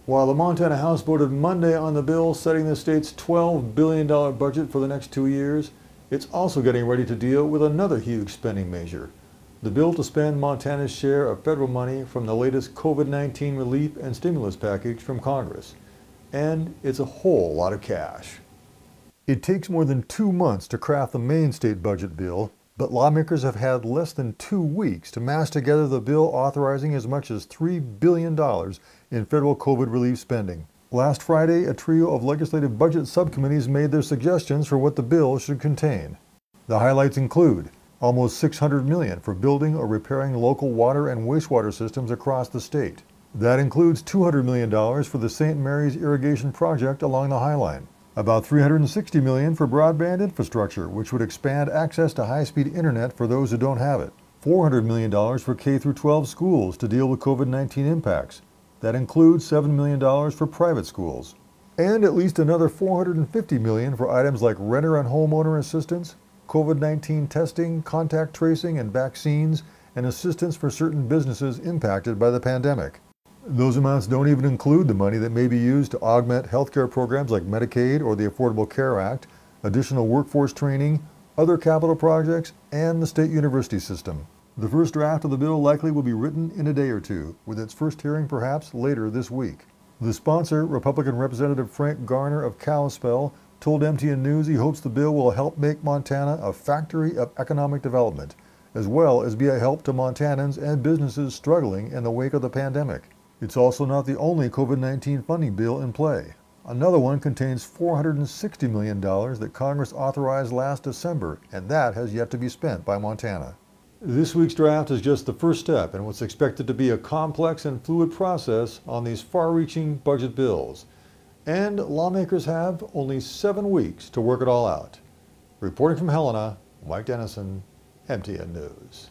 While the Montana House voted Monday on the bill setting the state's $12 billion budget for the next 2 years, it's also getting ready to deal with another huge spending measure, the bill to spend Montana's share of federal money from the latest COVID-19 relief and stimulus package from Congress. And it's a whole lot of cash. It takes more than 2 months to craft the main state budget bill, but lawmakers have had less than 2 weeks to mash together the bill authorizing as much as $3 billion in federal COVID relief spending. Last Friday, a trio of legislative budget subcommittees made their suggestions for what the bill should contain. The highlights include almost $600 million for building or repairing local water and wastewater systems across the state. That includes $200 million for the St. Mary's irrigation project along the High Line. About $360 million for broadband infrastructure, which would expand access to high-speed internet for those who don't have it. $400 million for K-12 schools to deal with COVID-19 impacts. That includes $7 million for private schools. And at least another $450 million for items like renter and homeowner assistance, COVID-19 testing, contact tracing, and vaccines, and assistance for certain businesses impacted by the pandemic. Those amounts don't even include the money that may be used to augment healthcare programs like Medicaid or the Affordable Care Act, additional workforce training, other capital projects, and the state university system. The first draft of the bill likely will be written in a day or two, with its first hearing perhaps later this week. The sponsor, Republican Representative Frank Garner of Kalispell, told MTN News he hopes the bill will help make Montana a factory of economic development, as well as be a help to Montanans and businesses struggling in the wake of the pandemic. It's also not the only COVID-19 funding bill in play. Another one contains $460 million that Congress authorized last December, and that has yet to be spent by Montana. This week's draft is just the first step in what's expected to be a complex and fluid process on these far-reaching budget bills. And lawmakers have only 7 weeks to work it all out. Reporting from Helena, Mike Dennison, MTN News.